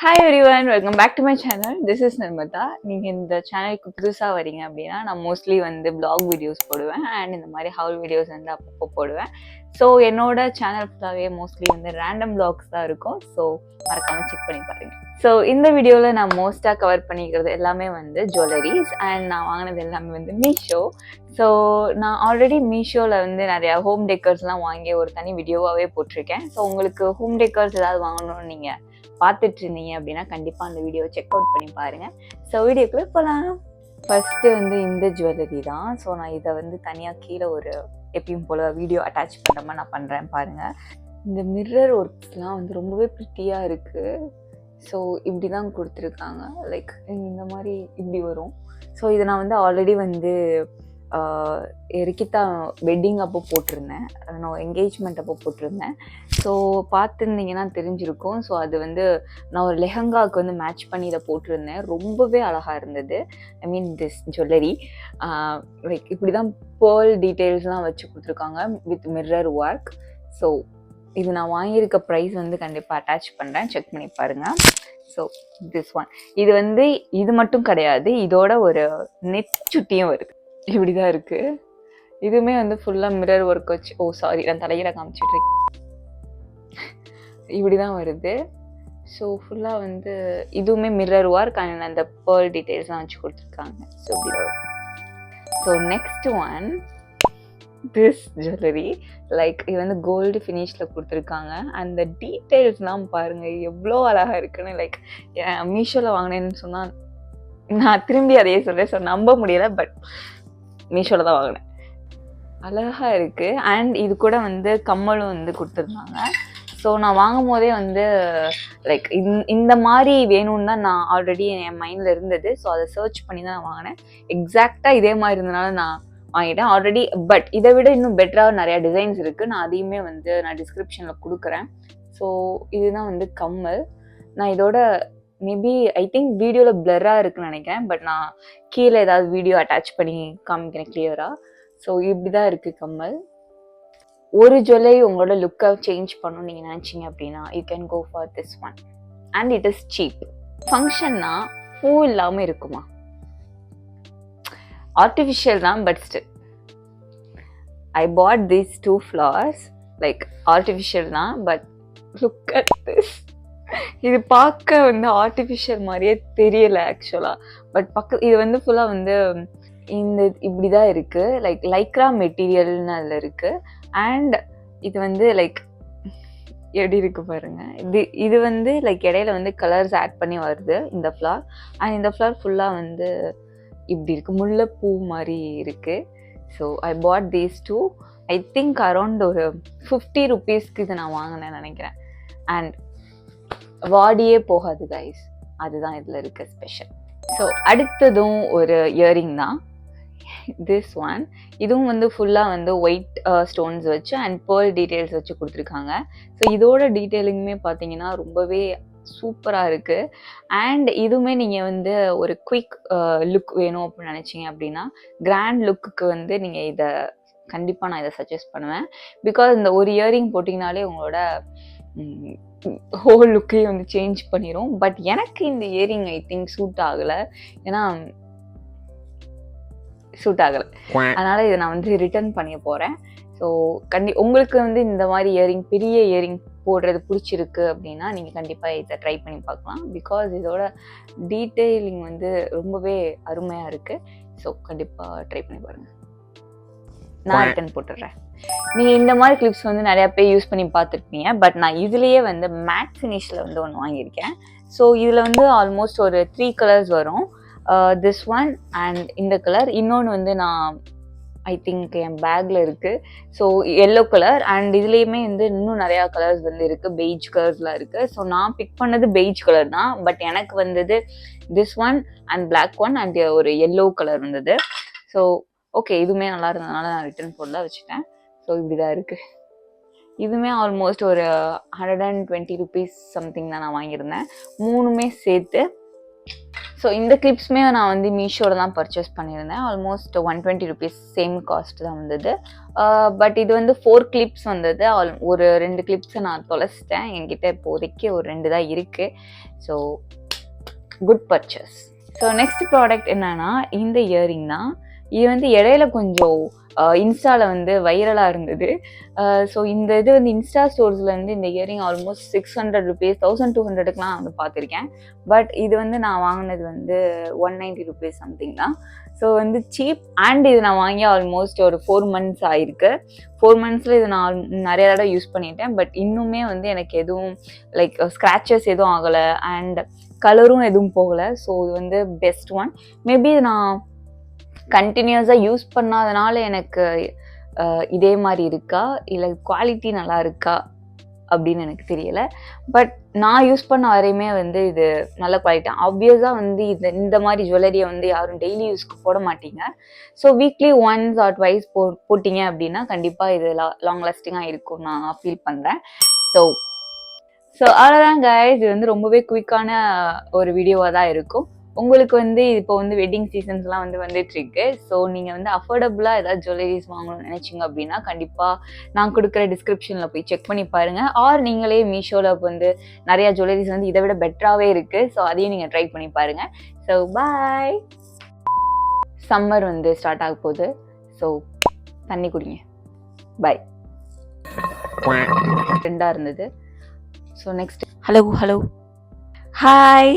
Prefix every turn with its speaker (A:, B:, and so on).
A: Hi everyone, welcome back to my channel. This is Narmada. நீங்கள் இந்த சேனலுக்கு புதுசாக வரீங்க அப்படின்னா நான் மோஸ்ட்லி வந்து பிளாக் வீடியோஸ் போடுவேன் அண்ட் இந்த மாதிரி ஹவுல் வீடியோஸ் வந்து அப்பப்போ போடுவேன். ஸோ என்னோட சேனல் ஃபுல்லாகவே மோஸ்ட்லி வந்து ரேண்டம் பிளாக்ஸ் தான் இருக்கும். ஸோ மறக்காமல் செக் பண்ணி பாருங்க. ஸோ இந்த வீடியோவில் நான் மோஸ்ட்டாக கவர் பண்ணிக்கிறது எல்லாமே வந்து ஜுவல்லரிஸ் அண்ட் நான் வாங்கினது எல்லாமே வந்து மீஷோ. ஸோ நான் ஆல்ரெடி மீஷோவில் வந்து நிறையா ஹோம் டெக்கர்ஸ்லாம் வாங்கி ஒரு தனி வீடியோவாகவே போட்டிருக்கேன். ஸோ உங்களுக்கு ஹோம் டெக்கர்ஸ் ஏதாவது வாங்கணும்னு நீங்கள் பார்த்துட்டு இருந்தீங்க அப்படின்னா கண்டிப்பாக அந்த வீடியோவை செக் அவுட் பண்ணி பாருங்கள். ஸோ வீடியோக்குள்ளே போகலாம். ஃபஸ்ட்டு வந்து இந்த ஜுவல்லரி தான். ஸோ நான் இதை வந்து தனியாக கீழே ஒரு எப்பயும் போல் வீடியோ அட்டாச் பண்ணுற மாதிரி நான் பண்ணுறேன் பாருங்கள். இந்த மிரர் ஒர்க்ஸ்லாம் வந்து ரொம்பவே ப்ரிட்டியாக இருக்குது. ஸோ இப்படி தான் கொடுத்துருக்காங்க. லைக் இந்த மாதிரி இப்படி வரும். ஸோ இதை நான் வந்து ஆல்ரெடி வந்து ரிக்கிதா வெட்டிங் அப்போ போட்டிருந்தேன், நான் என்கேஜ்மெண்ட் அப்போ போட்டிருந்தேன். ஸோ பார்த்துருந்தீங்கன்னா தெரிஞ்சிருக்கும். ஸோ அது வந்து நான் ஒரு லெஹங்காவுக்கு வந்து மேட்ச் பண்ணி இதை போட்டிருந்தேன். ரொம்பவே அழகாக இருந்தது. ஐ மீன் திஸ் ஜுவல்லரி லைக் இப்படி தான் பேர்ல் டீட்டெயில்ஸ்லாம் வச்சு கொடுத்துருக்காங்க வித் மிரர் ஒர்க். ஸோ இது நான் வாங்கியிருக்க ப்ரைஸ் வந்து கண்டிப்பாக அட்டாச் பண்ணுறேன், செக் பண்ணி பாருங்கள். ஸோ திஸ் ஒன் இது வந்து இது மட்டும் கிடையாது, இதோட ஒரு நெட் சுட்டியும் வருது. இப்படி தான் இருக்குது. இதுவுமே வந்து ஃபுல்லாக மிரர் ஒர்க் வச்சு, சாரி நான் தலையில காமிச்சிட்ருக்கேன், இப்படி தான் வருது. ஸோ ஃபுல்லாக வந்து இதுவுமே மிரர் ஒர்க் அண்ட் அந்த பேர்ல் டீட்டெயில்ஸ்லாம் வச்சு கொடுத்துருக்காங்க. ஸோ இப்படி தான் வரும். So next one this jewellery. Like இது வந்து கோல்டு ஃபினிஷில் கொடுத்துருக்காங்க. அந்த டீட்டெயில்ஸ்லாம் பாருங்கள் எவ்வளோ அழகாக இருக்குன்னு. லைக் மீஷோவில் வாங்கினேன்னு சொன்னால் நான் திரும்பி அதையே சொல்கிறேன். ஸோ நம்ப முடியலை, பட் மீஷோவில் தான் வாங்கினேன். அழகாக இருக்குது. அண்ட் இது கூட வந்து கம்மலும் வந்து கொடுத்துருந்தாங்க. ஸோ நான் வாங்கும் போதே வந்து லைக் இந்த மாதிரி வேணும்னு தான் நான் ஆல்ரெடி என் மைண்டில் இருந்தது. ஸோ அதை சர்ச் பண்ணி தான் நான் வாங்கினேன். எக்ஸாக்டாக இதே மாதிரி இருந்தனால நான் வாங்கிட்டேன் ஆல்ரெடி. பட் இதை விட இன்னும் பெட்டராக நிறையா டிசைன்ஸ் இருக்குது. நான் அதையுமே வந்து நான் டிஸ்கிரிப்ஷனில் கொடுக்குறேன். ஸோ இதுதான் வந்து கம்மல். நான் இதோட மேபி ஐ திங்க் வீடியோவில் பிளராக இருக்குன்னு நினைக்கிறேன், பட் நான் கீழே ஏதாவது வீடியோ அட்டாச் பண்ணி காமிக்கிறேன் கிளியராக. ஸோ இப்படி தான் இருக்குது கம்மல். ஒரு ஜுவல்லரி உங்களோட லுக்கை சேஞ்ச் பண்ணணும்னு நீங்கள் நினச்சிங்க அப்படின்னா you can go for this one and it is cheap. ஃபங்க்ஷன்னா பூ இல்லாமல் இருக்குமா? ஆர்டிஃபிஷியல் தான், but still I pot these 2 flowers. Like artificial தான், பட் லுக் அட் திஸ். இது பார்க்க வந்து ஆர்டிஃபிஷியல் மாதிரியே தெரியல ஆக்சுவலாக. பட் இது வந்து ஃபுல்லாக வந்து இந்த இப்படி தான் இருக்குது. லைக் லைக்ரா மெட்டீரியல்னு அதில் இருக்குது. அண்ட் இது வந்து லைக் எப்படி இருக்கு பாருங்க. இது வந்து லைக் இடையில வந்து கலர்ஸ் ஆட் பண்ணி வருது இந்த ஃப்ளார். அண்ட் இந்த ஃப்ளார் ஃபுல்லாக வந்து இப்படி இருக்குது, முல்லைப்பூ மாதிரி இருக்குது. So I pot these 2. I think around ஒரு 50 rupeesக்கு இதை நான் வாங்கினேன்னு நினைக்கிறேன். அண்ட் வாடியே போகாது கைஸ், அதுதான் இதில் இருக்க ஸ்பெஷல். ஸோ அடுத்ததும் ஒரு இயரிங் தான், திஸ் ஒன். இதுவும் வந்து ஃபுல்லாக வந்து ஒயிட் ஸ்டோன்ஸ் வச்சு அண்ட் பேர்ல் டீட்டெயில்ஸ் வச்சு கொடுத்துருக்காங்க. ஸோ இதோட டீட்டெயிலிங்குமே பார்த்தீங்கன்னா ரொம்பவே சூப்பராக இருக்குது. அண்ட் இதுவுமே நீங்கள் வந்து ஒரு குயிக் லுக் வேணும் அப்படின்னு நினச்சிங்க அப்படின்னா, கிராண்ட் லுக்குக்கு வந்து நீங்கள் இதை கண்டிப்பாக நான் இதை சஜஸ்ட் பண்ணுவேன். பிகாஸ் இந்த ஒரு இயரிங் போட்டிங்கனாலே உங்களோட ஹோல் லுக்கையும் வந்து சேஞ்ச் பண்ணிடும். பட் எனக்கு இந்த இயரிங் ஐ திங்க் சூட் ஆகலை. ஏன்னா சூட் ஆகலை, அதனால் இதை நான் வந்து ரிட்டர்ன் பண்ண போகிறேன். ஸோ உங்களுக்கு வந்து இந்த மாதிரி இயரிங், பெரிய இயரிங் போடுறது பிடிச்சிருக்கு அப்படின்னா நீங்கள் கண்டிப்பாக இதை ட்ரை பண்ணி பார்க்கலாம். பிகாஸ் இதோட டீட்டெயிலிங் வந்து ரொம்பவே அருமையாக இருக்குது. ஸோ கண்டிப்பாக ட்ரை பண்ணி பாருங்கள். நான் ரிட்டர்ன் போட்டுடுறேன். நீங்கள் இந்த மாதிரி கிளிப்ஸ் வந்து நிறையா பேர் யூஸ் பண்ணி பார்த்துருப்பீங்க. பட் நான் இதுலேயே வந்து மேட் ஃபினிஷில் வந்து ஒன்று வாங்கியிருக்கேன். ஸோ இதில் வந்து ஆல்மோஸ்ட் ஒரு 3 கலர்ஸ் வரும். திஸ் ஒன் அண்ட் இந்த கலர். இன்னொன்று வந்து நான் ஐ திங்க் என் பேக்கில் இருக்குது. So yellow colour. அண்ட் இதுலேயுமே வந்து இன்னும் நிறையா கலர்ஸ் வந்து இருக்குது, பெய்ஜ் கலர்ஸ்லாம் இருக்குது. ஸோ நான் பிக் பண்ணது பெய்ஜ் கலர் தான். பட் எனக்கு வந்தது this one and black one and ஒரு எல்லோ கலர் வந்தது. ஸோ ஓகே, இதுவுமே நல்லா இருந்ததுனால நான் ரிட்டர்ன் போடல வச்சுட்டேன். ஸோ இப்படி தான் இருக்குது. இதுவுமே ஆல்மோஸ்ட் ஒரு 120 rupees சம்திங் தான் நான் வாங்கியிருந்தேன். 3மே சேர்த்து ஸோ இந்த கிளிப்ஸுமே நான் வந்து மீஷோவில் தான் பர்ச்சேஸ் பண்ணியிருந்தேன். ஆல்மோஸ்ட் 120 ருபீஸ் சேம் காஸ்ட் தான் வந்தது. பட் இது வந்து 4 கிளிப்ஸ் வந்தது. ஒரு 2 கிளிப்ஸை நான் தொலைச்சிட்டேன். என்கிட்ட இப்போதைக்கு ஒரு 2 தான் இருக்குது. So good purchase. So next product என்னன்னா இந்த இயரிங் தான். இது வந்து இடையில கொஞ்சம் இன்ஸ்டாவில் வந்து வைரலாக இருந்தது. ஸோ இந்த இது வந்து இன்ஸ்டா ஸ்டோர்ஸில் வந்து இந்த இயரிங் ஆல்மோஸ்ட் 600 ருபீஸ் 1200க்குலாம் வந்து பார்த்துருக்கேன். பட் இது வந்து நான் வாங்கினது வந்து 190 ருபீஸ் சம்திங் தான். ஸோ வந்து சீப். அண்ட் இது நான் வாங்கி ஆல்மோஸ்ட் ஒரு 4 மந்த்ஸ் ஆயிருக்கு. 4 மந்த்ஸில் இது நான் நிறைய தடவை யூஸ் பண்ணிட்டேன். பட் இன்னுமே வந்து எனக்கு எதுவும் லைக் ஸ்க்ராச்சஸ் எதுவும் ஆகலை அண்ட் கலரும் எதுவும் போகலை. ஸோ இது வந்து பெஸ்ட் ஒன். மேபி நான் கண்டினியூஸாக யூஸ் பண்ணாதனால எனக்கு இதே மாதிரி இருக்கா இல்லை குவாலிட்டி நல்லா இருக்கா அப்படின்னு எனக்கு தெரியலை. பட் நான் யூஸ் பண்ண வரையுமே வந்து இது நல்ல குவாலிட்டி. ஆப்வியஸாக வந்து இந்த மாதிரி ஜுவல்லரியை வந்து யாரும் டெய்லி யூஸ்க்கு போட மாட்டீங்க. So weekly once R twice போட்டிங்க அப்படின்னா கண்டிப்பாக இது லாங் லாஸ்டிங்காக இருக்கும் நான் ஃபீல் பண்ணுறேன். ஸோ அவ்வளோதான் கைஸ். இது வந்து ரொம்பவே குயிக்கான ஒரு வீடியோவாக தான் இருக்கும். உங்களுக்கு வந்து இப்போ வந்து வெட்டிங் சீசன்ஸ்லாம் வந்து வந்துட்டுருக்கு. ஸோ நீங்கள் வந்து அஃபோர்டபுளாக ஏதாவது ஜுவல்லரிஸ் வாங்கணும்னு நினச்சிங்க அப்படின்னா கண்டிப்பாக நான் கொடுக்குற டிஸ்கிரிப்ஷனில் போய் செக் பண்ணி பாருங்கள். ஆர் நீங்களே மீஷோவில் வந்து நிறையா ஜுவல்லரிஸ் வந்து இதை விட பெட்டராகவே இருக்குது. ஸோ அதையும் நீங்கள் ட்ரை பண்ணி பாருங்கள். So bye. சம்மர் வந்து ஸ்டார்ட் ஆக போகுது. ஸோ தண்ணி குடிங்க. பாய். 2 இருந்தது. So next hello hi.